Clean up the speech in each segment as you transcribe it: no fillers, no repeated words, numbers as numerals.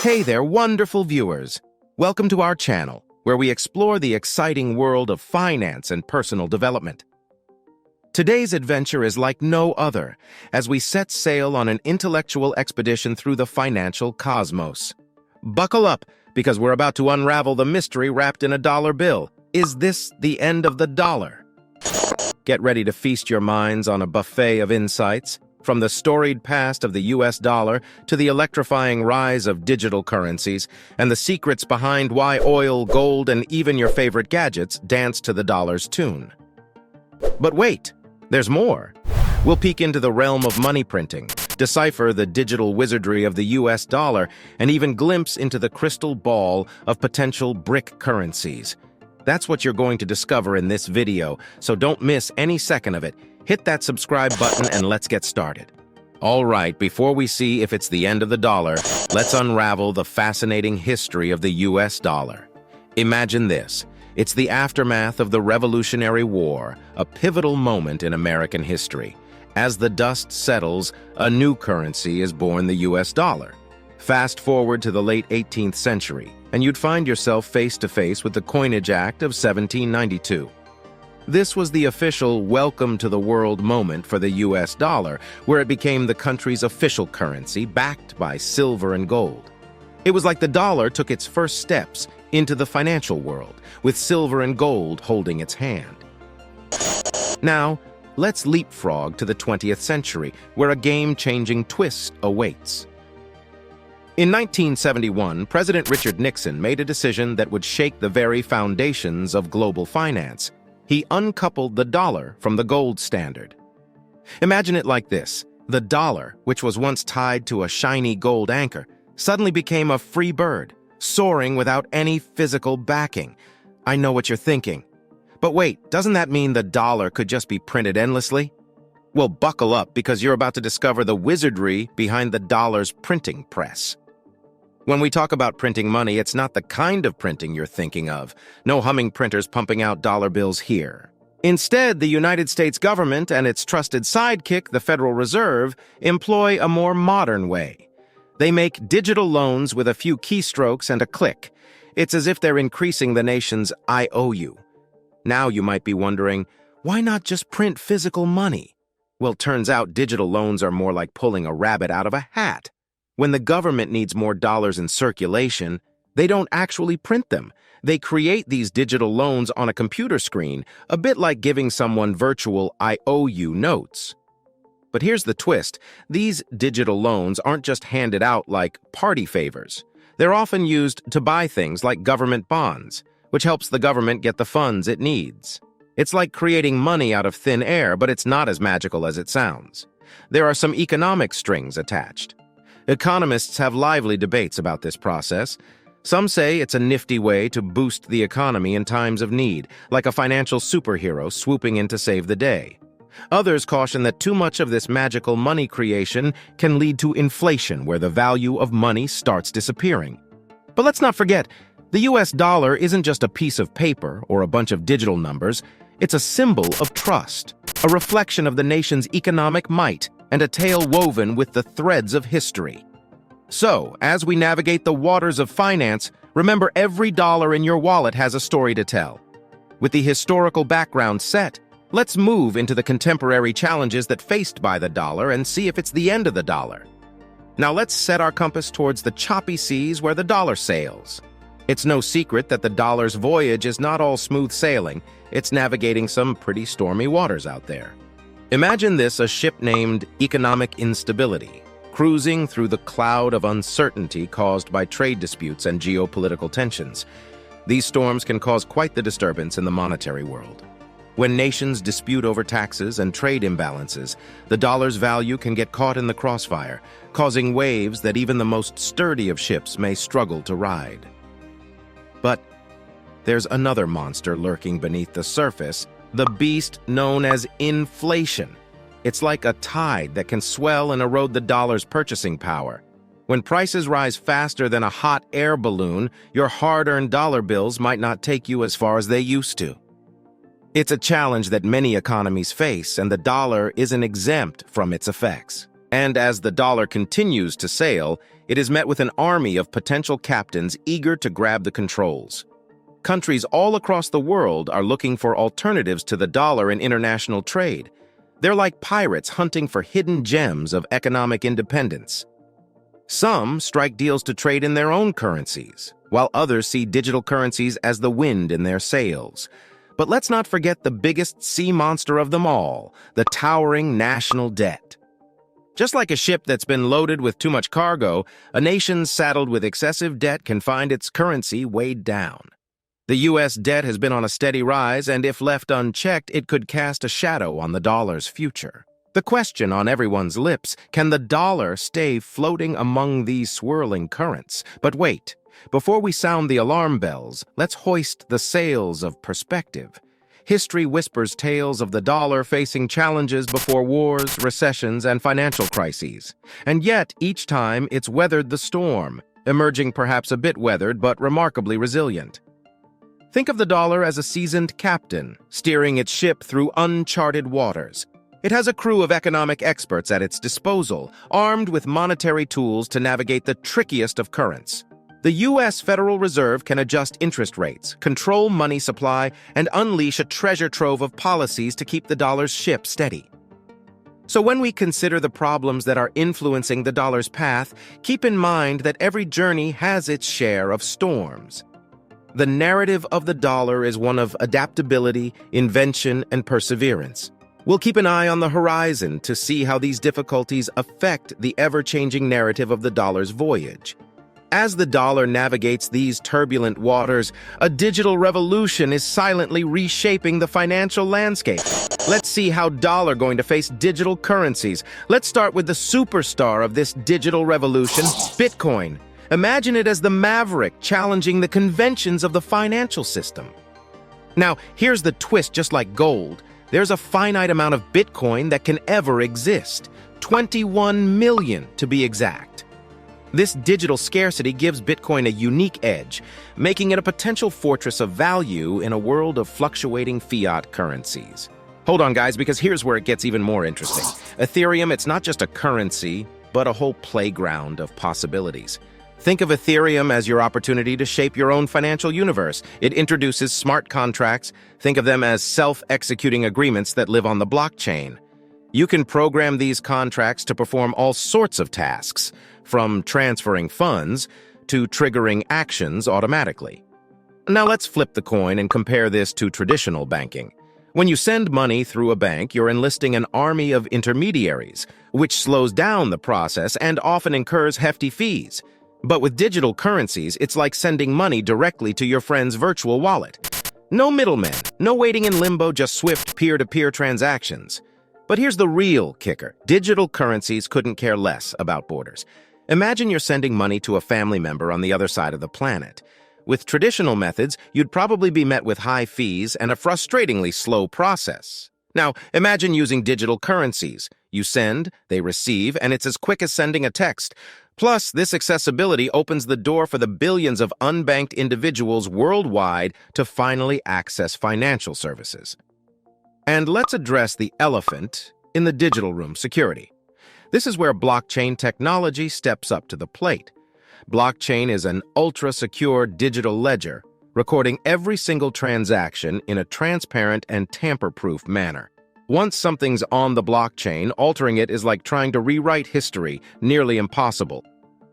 Hey there, wonderful viewers. Welcome to our channel, where we explore the exciting world of finance and personal development. Today's adventure is like no other, as we set sail on an intellectual expedition through the financial cosmos. Buckle up, because we're about to unravel the mystery wrapped in a dollar bill. Is this the end of the dollar? Get ready to feast your minds on a buffet of insights, from the storied past of the US dollar to the electrifying rise of digital currencies and the secrets behind why oil, gold, and even your favorite gadgets dance to the dollar's tune. But wait, there's more. We'll peek into the realm of money printing, decipher the digital wizardry of the US dollar, and even glimpse into the crystal ball of potential bric currencies. That's what you're going to discover in this video, so don't miss any second of it. Hit that subscribe button and let's get started. All right, before we see if it's the end of the dollar, let's unravel the fascinating history of the US dollar. Imagine this. It's the aftermath of the Revolutionary War, a pivotal moment in American history. As the dust settles, a new currency is born, the US dollar. Fast forward to the late 18th century, and you'd find yourself face to face with the Coinage Act of 1792. This was the official welcome to the world moment for the US dollar, where it became the country's official currency, backed by silver and gold. It was like the dollar took its first steps into the financial world, with silver and gold holding its hand. Now, let's leapfrog to the 20th century, where a game-changing twist awaits. In 1971, President Richard Nixon made a decision that would shake the very foundations of global finance. He uncoupled the dollar from the gold standard. Imagine it like this. The dollar, which was once tied to a shiny gold anchor, suddenly became a free bird, soaring without any physical backing. I know what you're thinking. But wait, doesn't that mean the dollar could just be printed endlessly? Well, buckle up, because you're about to discover the wizardry behind the dollar's printing press. When we talk about printing money, it's not the kind of printing you're thinking of. No humming printers pumping out dollar bills here. Instead, the United States government and its trusted sidekick, the Federal Reserve, employ a more modern way. They make digital loans with a few keystrokes and a click. It's as if they're increasing the nation's IOU. Now you might be wondering, why not just print physical money? Well, turns out digital loans are more like pulling a rabbit out of a hat. When the government needs more dollars in circulation, they don't actually print them. They create these digital loans on a computer screen, a bit like giving someone virtual IOU notes. But here's the twist. These digital loans aren't just handed out like party favors. They're often used to buy things like government bonds, which helps the government get the funds it needs. It's like creating money out of thin air, but it's not as magical as it sounds. There are some economic strings attached. Economists have lively debates about this process. Some say it's a nifty way to boost the economy in times of need, like a financial superhero swooping in to save the day. Others caution that too much of this magical money creation can lead to inflation, where the value of money starts disappearing. But let's not forget, the US dollar isn't just a piece of paper or a bunch of digital numbers. It's a symbol of trust, a reflection of the nation's economic might, and a tale woven with the threads of history. So, as we navigate the waters of finance, remember every dollar in your wallet has a story to tell. With the historical background set, let's move into the contemporary challenges that faced by the dollar and see if it's the end of the dollar. Now let's set our compass towards the choppy seas where the dollar sails. It's no secret that the dollar's voyage is not all smooth sailing. It's navigating some pretty stormy waters out there. Imagine this: a ship named Economic Instability, cruising through the cloud of uncertainty caused by trade disputes and geopolitical tensions. These storms can cause quite the disturbance in the monetary world. When nations dispute over taxes and trade imbalances, the dollar's value can get caught in the crossfire, causing waves that even the most sturdy of ships may struggle to ride. But there's another monster lurking beneath the surface, the beast known as inflation. It's like a tide that can swell and erode the dollar's purchasing power. When prices rise faster than a hot air balloon, your hard-earned dollar bills might not take you as far as they used to. It's a challenge that many economies face, and the dollar isn't exempt from its effects. And as the dollar continues to sail, it is met with an army of potential captains eager to grab the controls. Countries all across the world are looking for alternatives to the dollar in international trade. They're like pirates hunting for hidden gems of economic independence. Some strike deals to trade in their own currencies, while others see digital currencies as the wind in their sails. But let's not forget the biggest sea monster of them all, the towering national debt. Just like a ship that's been loaded with too much cargo, a nation saddled with excessive debt can find its currency weighed down. The U.S. debt has been on a steady rise, and if left unchecked, it could cast a shadow on the dollar's future. The question on everyone's lips, can the dollar stay floating among these swirling currents? But wait, before we sound the alarm bells, let's hoist the sails of perspective. History whispers tales of the dollar facing challenges before wars, recessions, and financial crises. And yet, each time, it's weathered the storm, emerging perhaps a bit weathered but remarkably resilient. Think of the dollar as a seasoned captain, steering its ship through uncharted waters. It has a crew of economic experts at its disposal, armed with monetary tools to navigate the trickiest of currents. The U.S. Federal Reserve can adjust interest rates, control money supply, and unleash a treasure trove of policies to keep the dollar's ship steady. So when we consider the problems that are influencing the dollar's path, keep in mind that every journey has its share of storms. The narrative of the dollar is one of adaptability, invention, and perseverance. We'll keep an eye on the horizon to see how these difficulties affect the ever-changing narrative of the dollar's voyage. As the dollar navigates these turbulent waters, a digital revolution is silently reshaping the financial landscape. Let's see how dollar going to face digital currencies. Let's start with the superstar of this digital revolution, Bitcoin. Imagine it as the maverick challenging the conventions of the financial system. Now, here's the twist. Just like gold, there's a finite amount of Bitcoin that can ever exist. 21 million to be exact. This digital scarcity gives Bitcoin a unique edge, making it a potential fortress of value in a world of fluctuating fiat currencies. Hold on, guys, because here's where it gets even more interesting. Ethereum, it's not just a currency, but a whole playground of possibilities. Think of Ethereum as your opportunity to shape your own financial universe. It introduces smart contracts. Think of them as self-executing agreements that live on the blockchain. You can program these contracts to perform all sorts of tasks, from transferring funds to triggering actions automatically. Now let's flip the coin and compare this to traditional banking. When you send money through a bank, you're enlisting an army of intermediaries, which slows down the process and often incurs hefty fees. But with digital currencies, it's like sending money directly to your friend's virtual wallet. No middlemen, no waiting in limbo, just swift peer-to-peer transactions. But here's the real kicker. Digital currencies couldn't care less about borders. Imagine you're sending money to a family member on the other side of the planet. With traditional methods, you'd probably be met with high fees and a frustratingly slow process. Now, imagine using digital currencies. You send, they receive, and it's as quick as sending a text. Plus, this accessibility opens the door for the billions of unbanked individuals worldwide to finally access financial services. And let's address the elephant in the digital room: security. This is where blockchain technology steps up to the plate. Blockchain is an ultra-secure digital ledger, recording every single transaction in a transparent and tamper-proof manner. Once something's on the blockchain, altering it is like trying to rewrite history, nearly impossible.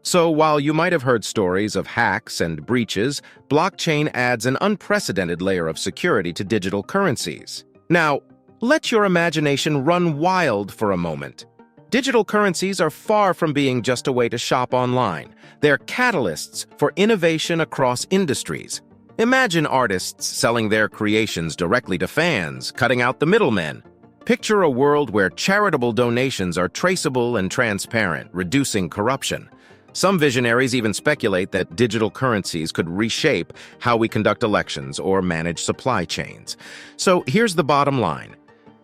So while you might have heard stories of hacks and breaches, blockchain adds an unprecedented layer of security to digital currencies. Now, let your imagination run wild for a moment. Digital currencies are far from being just a way to shop online. They're catalysts for innovation across industries. Imagine artists selling their creations directly to fans, cutting out the middlemen. Picture a world where charitable donations are traceable and transparent, reducing corruption. Some visionaries even speculate that digital currencies could reshape how we conduct elections or manage supply chains. So here's the bottom line.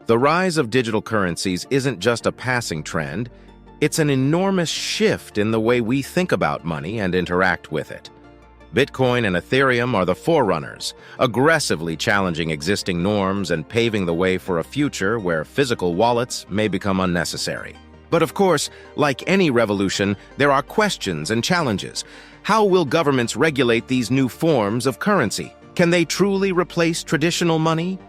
The rise of digital currencies isn't just a passing trend, it's an enormous shift in the way we think about money and interact with it. Bitcoin and Ethereum are the forerunners, aggressively challenging existing norms and paving the way for a future where physical wallets may become unnecessary. But of course, like any revolution, there are questions and challenges. How will governments regulate these new forms of currency? Can they truly replace traditional money?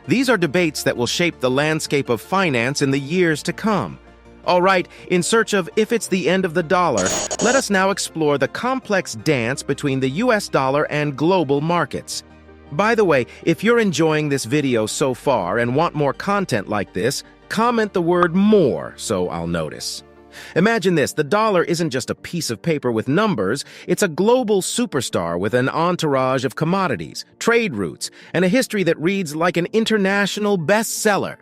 These are debates that will shape the landscape of finance in the years to come. All right, in search of if it's the end of the dollar, let us now explore the complex dance between the US dollar and global markets. By the way, if you're enjoying this video so far and want more content like this, comment the word "more" so I'll notice. Imagine this, the dollar isn't just a piece of paper with numbers, it's a global superstar with an entourage of commodities, trade routes, and a history that reads like an international bestseller.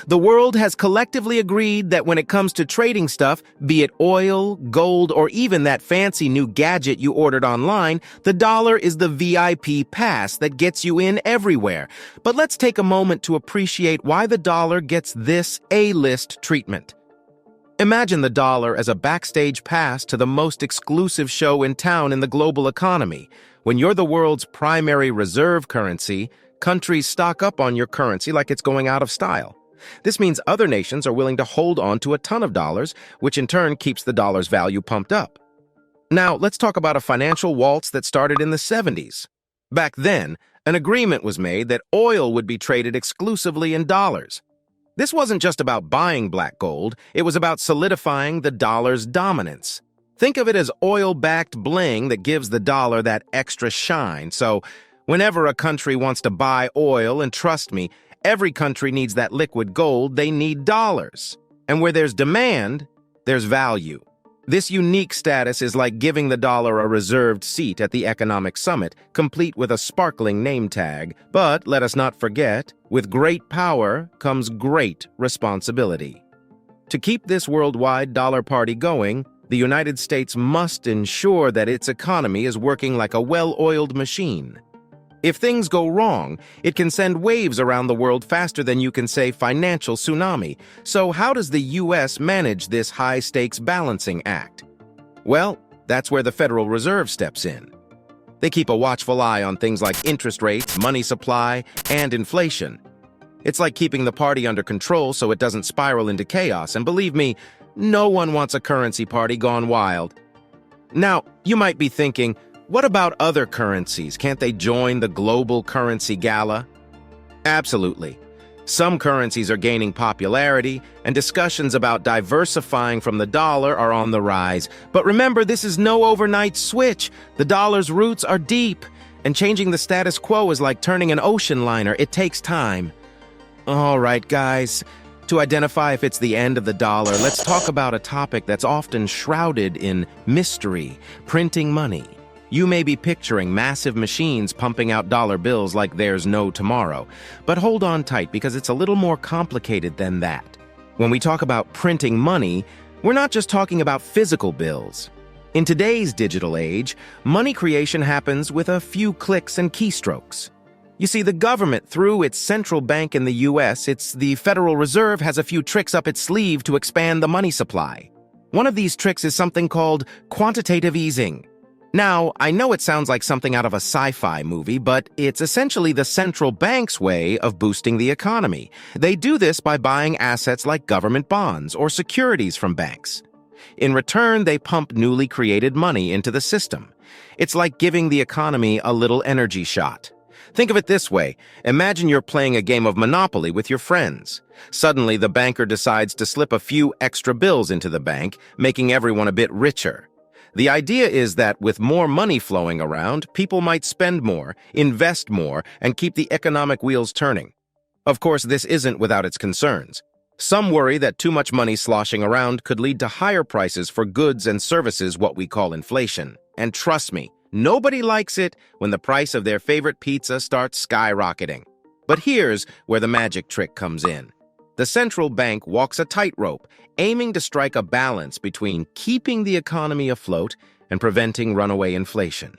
The world has collectively agreed that when it comes to trading stuff, be it oil, gold, or even that fancy new gadget you ordered online, the dollar is the VIP pass that gets you in everywhere. But let's take a moment to appreciate why the dollar gets this A-list treatment. Imagine the dollar as a backstage pass to the most exclusive show in town in the global economy. When you're the world's primary reserve currency, countries stock up on your currency like it's going out of style. This means other nations are willing to hold on to a ton of dollars, which in turn keeps the dollar's value pumped up. Now, let's talk about a financial waltz that started in the 70s. Back then, an agreement was made that oil would be traded exclusively in dollars. This wasn't just about buying black gold, it was about solidifying the dollar's dominance. Think of it as oil-backed bling that gives the dollar that extra shine. So, whenever a country wants to buy oil, and trust me, every country needs that liquid gold, they need dollars. And where there's demand, there's value. This unique status is like giving the dollar a reserved seat at the economic summit, complete with a sparkling name tag. But let us not forget, with great power comes great responsibility. To keep this worldwide dollar party going, the United States must ensure that its economy is working like a well-oiled machine. If things go wrong, it can send waves around the world faster than you can say financial tsunami. So how does the U.S. manage this high-stakes balancing act? Well, that's where the Federal Reserve steps in. They keep a watchful eye on things like interest rates, money supply, and inflation. It's like keeping the party under control so it doesn't spiral into chaos, and believe me, no one wants a currency party gone wild. Now, you might be thinking, what about other currencies? Can't they join the global currency gala? Absolutely. Some currencies are gaining popularity, and discussions about diversifying from the dollar are on the rise. But remember, this is no overnight switch. The dollar's roots are deep, and changing the status quo is like turning an ocean liner. It takes time. All right, guys. To identify if it's the end of the dollar, let's talk about a topic that's often shrouded in mystery: printing money. You may be picturing massive machines pumping out dollar bills like there's no tomorrow. But hold on tight, because it's a little more complicated than that. When we talk about printing money, we're not just talking about physical bills. In today's digital age, money creation happens with a few clicks and keystrokes. You see, the government, through its central bank in the US, it's the Federal Reserve, has a few tricks up its sleeve to expand the money supply. One of these tricks is something called quantitative easing. Now, I know it sounds like something out of a sci-fi movie, but it's essentially the central bank's way of boosting the economy. They do this by buying assets like government bonds or securities from banks. In return, they pump newly created money into the system. It's like giving the economy a little energy shot. Think of it this way. Imagine you're playing a game of Monopoly with your friends. Suddenly, the banker decides to slip a few extra bills into the bank, making everyone a bit richer. The idea is that with more money flowing around, people might spend more, invest more, and keep the economic wheels turning. Of course, this isn't without its concerns. Some worry that too much money sloshing around could lead to higher prices for goods and services, what we call inflation. And trust me, nobody likes it when the price of their favorite pizza starts skyrocketing. But here's where the magic trick comes in. The central bank walks a tightrope, aiming to strike a balance between keeping the economy afloat and preventing runaway inflation.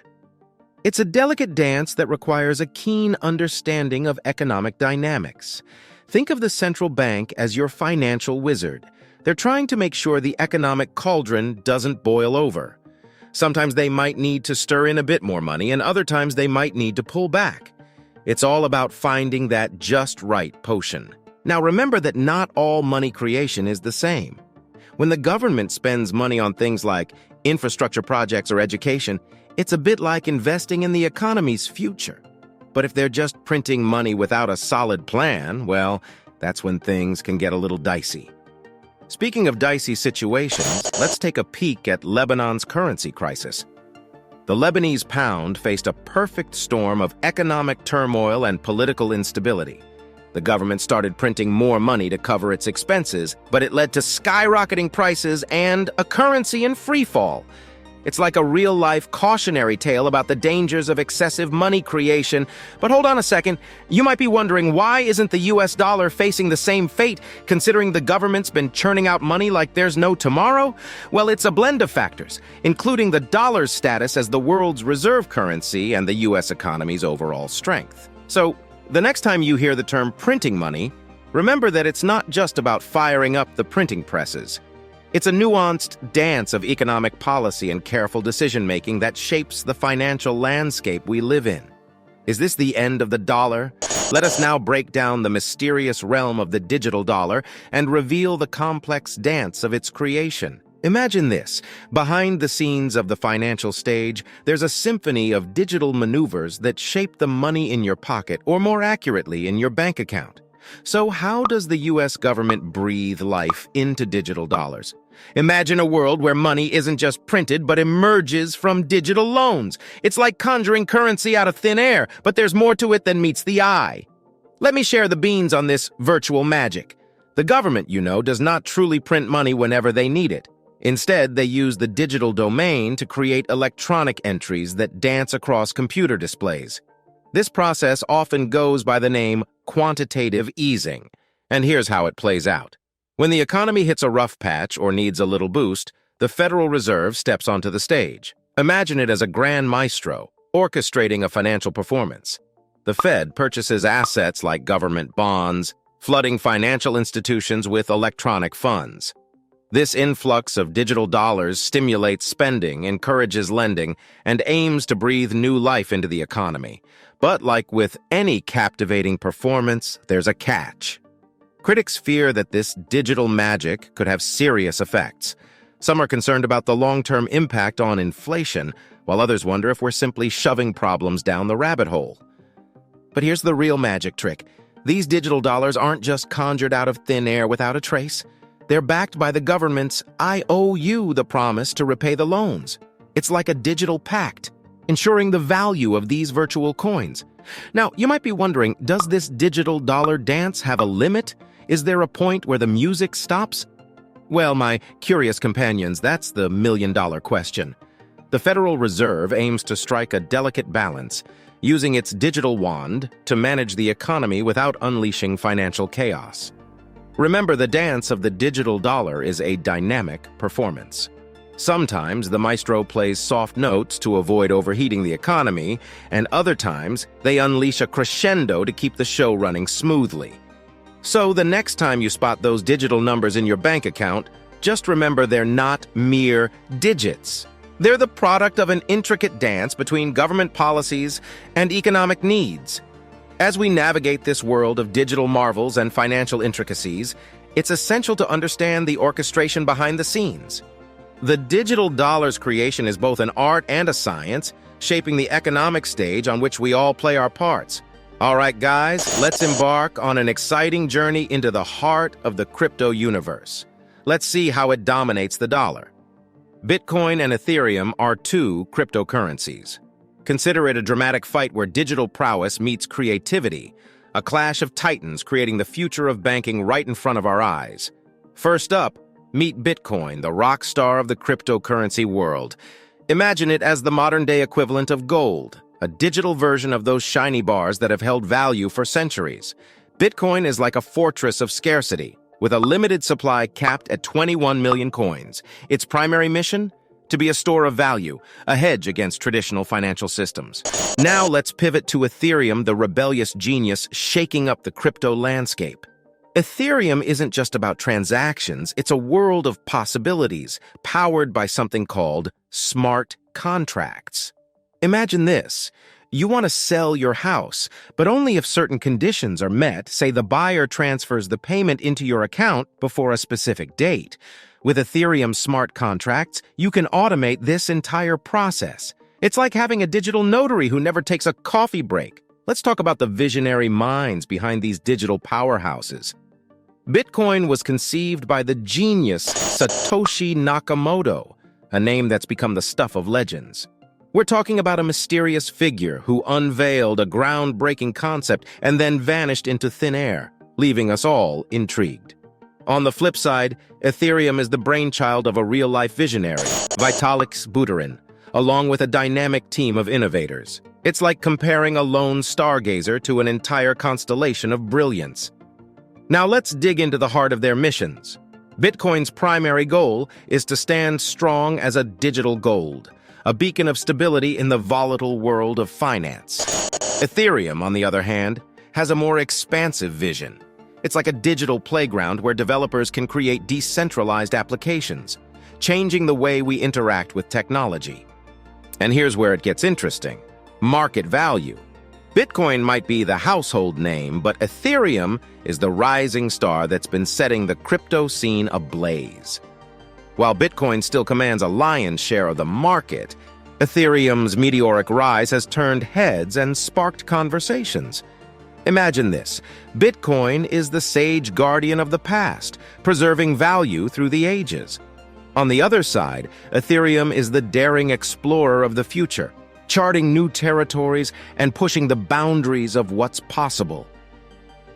It's a delicate dance that requires a keen understanding of economic dynamics. Think of the central bank as your financial wizard. They're trying to make sure the economic cauldron doesn't boil over. Sometimes they might need to stir in a bit more money, and other times they might need to pull back. It's all about finding that just right potion. Now remember that not all money creation is the same. When the government spends money on things like infrastructure projects or education, it's a bit like investing in the economy's future. But if they're just printing money without a solid plan, well, that's when things can get a little dicey. Speaking of dicey situations, let's take a peek at Lebanon's currency crisis. The Lebanese pound faced a perfect storm of economic turmoil and political instability. The government started printing more money to cover its expenses, but it led to skyrocketing prices and a currency in freefall. It's like a real-life cautionary tale about the dangers of excessive money creation. But hold on a second, you might be wondering, why isn't the US dollar facing the same fate, considering the government's been churning out money like there's no tomorrow? Well, it's a blend of factors, including the dollar's status as the world's reserve currency and the US economy's overall strength. So, the next time you hear the term printing money, remember that it's not just about firing up the printing presses. It's a nuanced dance of economic policy and careful decision-making that shapes the financial landscape we live in. Is this the end of the dollar? Let us now break down the mysterious realm of the digital dollar and reveal the complex dance of its creation. Imagine this. Behind the scenes of the financial stage, there's a symphony of digital maneuvers that shape the money in your pocket, or more accurately, in your bank account. So how does the US government breathe life into digital dollars? Imagine a world where money isn't just printed but emerges from digital loans. It's like conjuring currency out of thin air, but there's more to it than meets the eye. Let me share the beans on this virtual magic. The government, does not truly print money whenever they need it. Instead, they use the digital domain to create electronic entries that dance across computer displays. This process often goes by the name quantitative easing, and here's how it plays out. When the economy hits a rough patch or needs a little boost, the Federal Reserve steps onto the stage. Imagine it as a grand maestro, orchestrating a financial performance. The Fed purchases assets like government bonds, flooding financial institutions with electronic funds. This influx of digital dollars stimulates spending, encourages lending, and aims to breathe new life into the economy. But like with any captivating performance, there's a catch. Critics fear that this digital magic could have serious effects. Some are concerned about the long-term impact on inflation, while others wonder if we're simply shoving problems down the rabbit hole. But here's the real magic trick. These digital dollars aren't just conjured out of thin air without a trace. They're backed by the government's "I owe you" the promise to repay the loans. It's like a digital pact, ensuring the value of these virtual coins. Now, you might be wondering, does this digital dollar dance have a limit? Is there a point where the music stops? Well, my curious companions, that's the million-dollar question. The Federal Reserve aims to strike a delicate balance, using its digital wand to manage the economy without unleashing financial chaos. Remember, the dance of the digital dollar is a dynamic performance. Sometimes the maestro plays soft notes to avoid overheating the economy, and other times they unleash a crescendo to keep the show running smoothly. So the next time you spot those digital numbers in your bank account, just remember they're not mere digits. They're the product of an intricate dance between government policies and economic needs. As we navigate this world of digital marvels and financial intricacies, it's essential to understand the orchestration behind the scenes. The digital dollar's creation is both an art and a science, shaping the economic stage on which we all play our parts. All right, guys, let's embark on an exciting journey into the heart of the crypto universe. Let's see how it dominates the dollar. Bitcoin and Ethereum are two cryptocurrencies. Consider it a dramatic fight where digital prowess meets creativity, a clash of titans creating the future of banking right in front of our eyes. First up, meet Bitcoin, the rock star of the cryptocurrency world. Imagine it as the modern-day equivalent of gold, a digital version of those shiny bars that have held value for centuries. Bitcoin is like a fortress of scarcity, with a limited supply capped at 21 million coins. Its primary mission? To be a store of value, a hedge against traditional financial systems. Now let's pivot to Ethereum, the rebellious genius shaking up the crypto landscape. Ethereum isn't just about transactions, it's a world of possibilities, powered by something called smart contracts. Imagine this. You want to sell your house, but only if certain conditions are met. Say the buyer transfers the payment into your account before a specific date. With Ethereum smart contracts, you can automate this entire process. It's like having a digital notary who never takes a coffee break. Let's talk about the visionary minds behind these digital powerhouses. Bitcoin was conceived by the genius Satoshi Nakamoto, a name that's become the stuff of legends. We're talking about a mysterious figure who unveiled a groundbreaking concept and then vanished into thin air, leaving us all intrigued. On the flip side, Ethereum is the brainchild of a real-life visionary, Vitalik Buterin, along with a dynamic team of innovators. It's like comparing a lone stargazer to an entire constellation of brilliance. Now let's dig into the heart of their missions. Bitcoin's primary goal is to stand strong as a digital gold, a beacon of stability in the volatile world of finance. Ethereum, on the other hand, has a more expansive vision. It's like a digital playground where developers can create decentralized applications, changing the way we interact with technology. And here's where it gets interesting: market value. Bitcoin might be the household name, but Ethereum is the rising star that's been setting the crypto scene ablaze. While Bitcoin still commands a lion's share of the market, Ethereum's meteoric rise has turned heads and sparked conversations. Imagine this: Bitcoin is the sage guardian of the past, preserving value through the ages. On the other side, Ethereum is the daring explorer of the future, charting new territories and pushing the boundaries of what's possible.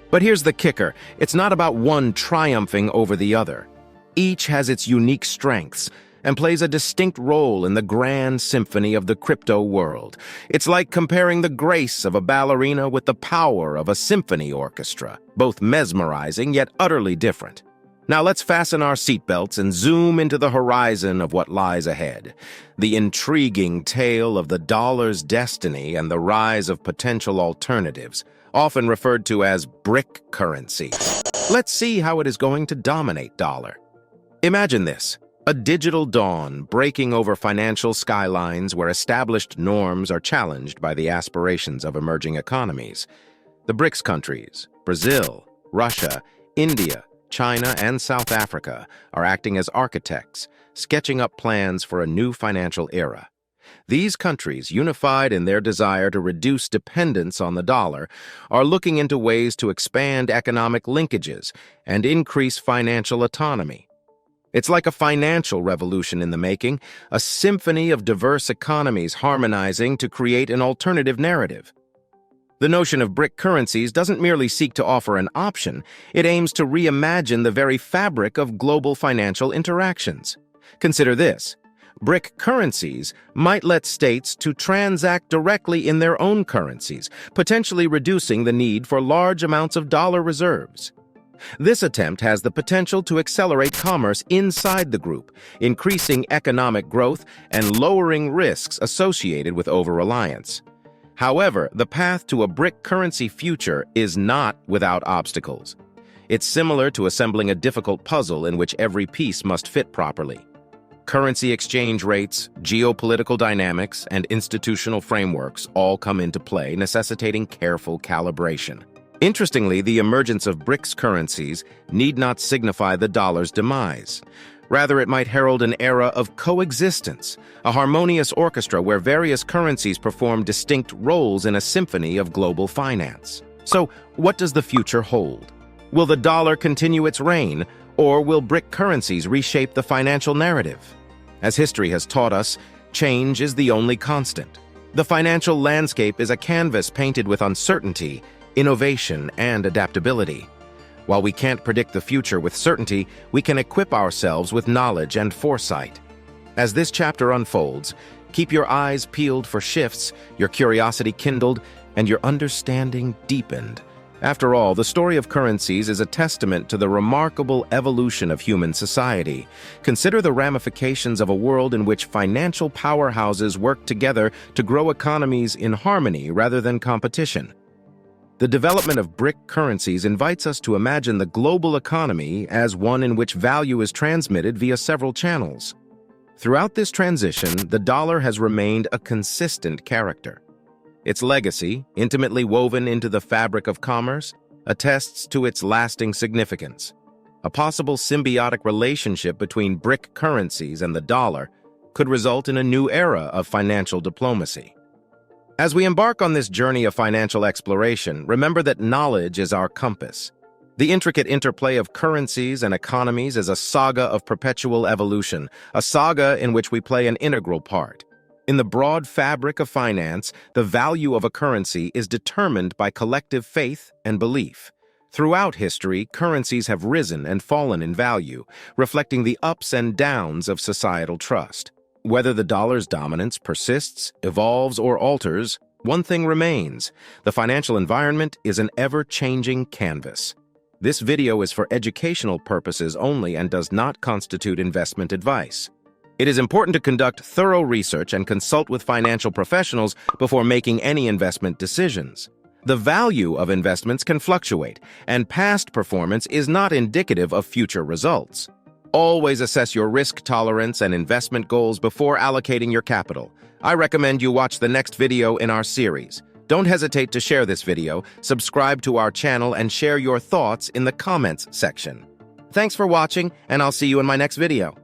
But here's the kicker: it's not about one triumphing over the other. Each has its unique strengths and plays a distinct role in the grand symphony of the crypto world. It's like comparing the grace of a ballerina with the power of a symphony orchestra, both mesmerizing yet utterly different. Now let's fasten our seatbelts and zoom into the horizon of what lies ahead. The intriguing tale of the dollar's destiny and the rise of potential alternatives, often referred to as bric currencies. Let's see how it is going to dominate dollar. Imagine this: a digital dawn breaking over financial skylines where established norms are challenged by the aspirations of emerging economies. The BRICS countries, Brazil, Russia, India, China, and South Africa are acting as architects, sketching up plans for a new financial era. These countries, unified in their desire to reduce dependence on the dollar, are looking into ways to expand economic linkages and increase financial autonomy. It's like a financial revolution in the making, a symphony of diverse economies harmonizing to create an alternative narrative. The notion of bric currencies doesn't merely seek to offer an option, it aims to reimagine the very fabric of global financial interactions. Consider this: bric currencies might let states to transact directly in their own currencies, potentially reducing the need for large amounts of dollar reserves. This attempt has the potential to accelerate commerce inside the group, increasing economic growth and lowering risks associated with over-reliance. However, the path to a bric currency future is not without obstacles. It's similar to assembling a difficult puzzle in which every piece must fit properly. Currency exchange rates, geopolitical dynamics, and institutional frameworks all come into play, necessitating careful calibration. Interestingly, the emergence of BRICS currencies need not signify the dollar's demise. Rather, it might herald an era of coexistence, a harmonious orchestra where various currencies perform distinct roles in a symphony of global finance. So, what does the future hold? Will the dollar continue its reign, or will BRIC currencies reshape the financial narrative? As history has taught us, change is the only constant. The financial landscape is a canvas painted with uncertainty, innovation, and adaptability. While we can't predict the future with certainty, we can equip ourselves with knowledge and foresight. As this chapter unfolds, keep your eyes peeled for shifts, your curiosity kindled, and your understanding deepened. After all, the story of currencies is a testament to the remarkable evolution of human society. Consider the ramifications of a world in which financial powerhouses work together to grow economies in harmony rather than competition. The development of bric currencies invites us to imagine the global economy as one in which value is transmitted via several channels. Throughout this transition, the dollar has remained a consistent character. Its legacy, intimately woven into the fabric of commerce, attests to its lasting significance. A possible symbiotic relationship between bric currencies and the dollar could result in a new era of financial diplomacy. As we embark on this journey of financial exploration, remember that knowledge is our compass. The intricate interplay of currencies and economies is a saga of perpetual evolution, a saga in which we play an integral part. In the broad fabric of finance, the value of a currency is determined by collective faith and belief. Throughout history, currencies have risen and fallen in value, reflecting the ups and downs of societal trust. Whether the dollar's dominance persists, evolves, or alters, one thing remains: the financial environment is an ever-changing canvas. This video is for educational purposes only and does not constitute investment advice. It is important to conduct thorough research and consult with financial professionals before making any investment decisions. The value of investments can fluctuate, and past performance is not indicative of future results. Always assess your risk tolerance and investment goals before allocating your capital. I recommend you watch the next video in our series. Don't hesitate to share this video, subscribe to our channel, and share your thoughts in the comments section. Thanks for watching, and I'll see you in my next video.